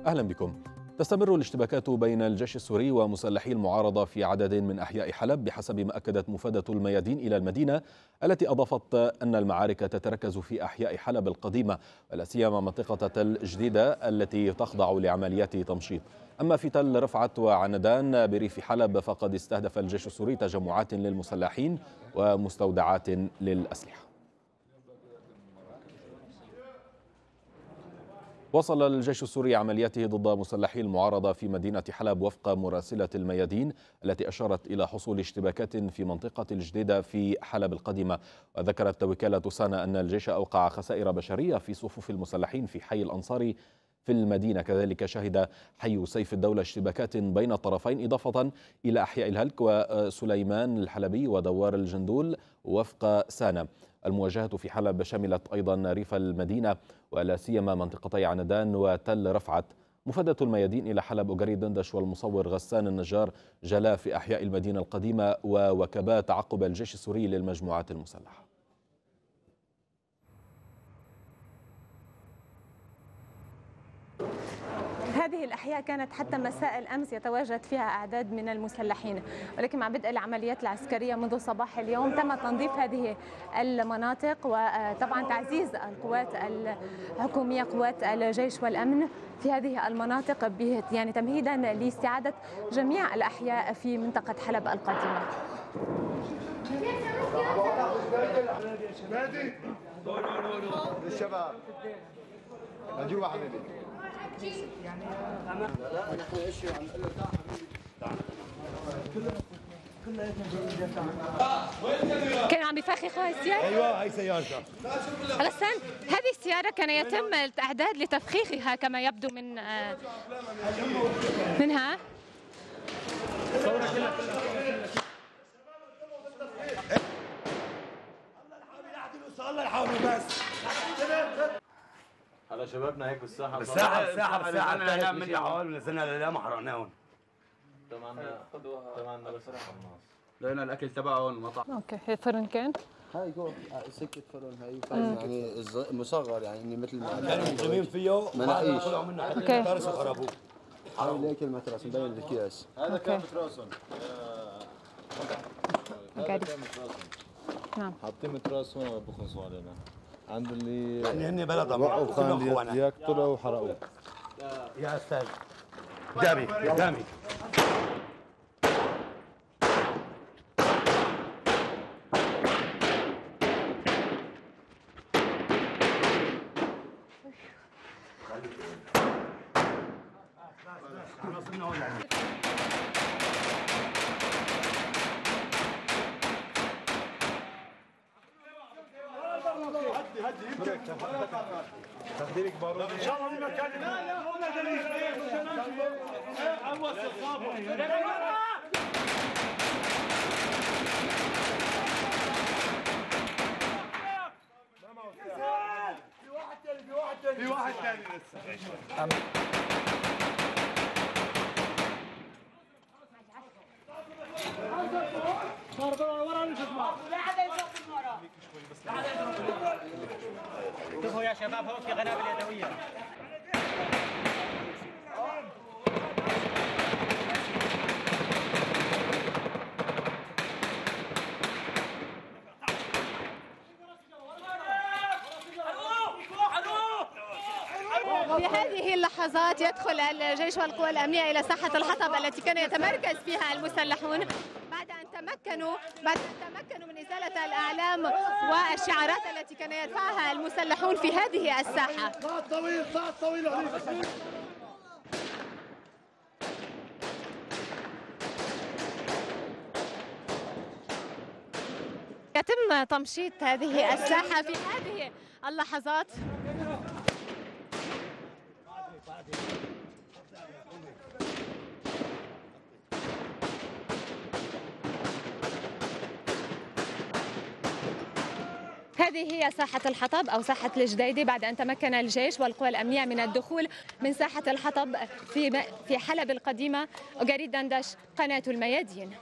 أهلا بكم. تستمر الاشتباكات بين الجيش السوري ومسلحي المعارضة في عدد من أحياء حلب بحسب ما أكدت مفادة الميادين إلى المدينة، التي أضافت أن المعارك تتركز في أحياء حلب القديمة ولا سيما منطقة تل جديدة التي تخضع لعمليات تمشيط. أما في تل رفعت وعندان بريف حلب فقد استهدف الجيش السوري تجمعات للمسلحين ومستودعات للأسلحة. وصل الجيش السوري عملياته ضد مسلحي المعارضة في مدينة حلب وفق مراسلة الميادين التي أشارت إلى حصول اشتباكات في منطقة الجديدة في حلب القديمة. وذكرت وكالة سانا أن الجيش أوقع خسائر بشرية في صفوف المسلحين في حي الأنصاري في المدينة. كذلك شهد حي سيف الدولة اشتباكات بين الطرفين إضافة إلى أحياء الهلك وسليمان الحلبي ودوار الجندول وفق سانا. المواجهة في حلب شملت أيضا ريف المدينة ولا سيما منطقتي عندان وتل رفعت. مفادة الميادين إلى حلب أجري دندش والمصور غسان النجار جلا في أحياء المدينة القديمة ووكبات تعقب الجيش السوري للمجموعات المسلحة. هذه الأحياء كانت حتى مساء الأمس يتواجد فيها أعداد من المسلحين، ولكن مع بدء العمليات العسكرية منذ صباح اليوم تم تنظيف هذه المناطق، وطبعا تعزيز القوات الحكومية قوات الجيش والأمن في هذه المناطق يعني تمهيدا لاستعادة جميع الأحياء في منطقة حلب القديمة. الشباب جوا حبيبي كان عم بيفخخوا هاي السيارة؟ ايوه هي سيارته. غسان، هذه السيارة كان يتم الإعداد لتفخيخها كما يبدو منها. الله يحاولوا بس. على شبابنا هيك بالساحه بالساحه احنا من حوالي نزلنا لا ما حرقناهم. تمامنا بس راح الناس لقينا الاكل تبعهم مطعم. اوكي، هي فرن كان؟ هاي جو سكة فرن هاي يعني مصغر يعني مثل ما كانوا مجرمين فيه مناقيش. اوكي دارس وخربوه. هاي ليك المترس مبين بالكياس. هذا كان متراسن. نعم حاطين متراس هون بخلصوا علينا عند اللي يعني هن بلدهم وقفوا خان يقتلوا وحرقوه. يا استاذ قدامي تخديرك بارود ان شاء الله من مكان في واحد ثاني لسه. شوفوا يا شباب هون في قنابل يدوية. في هذه اللحظات يدخل الجيش والقوى الأمنية إلى ساحة الحطب التي كان يتمركز فيها المسلحون بعد أن تمكنوا من إزالة الأعلام والشعارات التي كان يرفعها المسلحون في هذه الساحة. يتم تمشيط هذه الساحة في هذه اللحظات. هذه هي ساحة الحطب أو ساحة الجديدة بعد أن تمكن الجيش والقوى الأمنية من الدخول من ساحة الحطب في حلب القديمة. أجري دندش، قناة الميادين.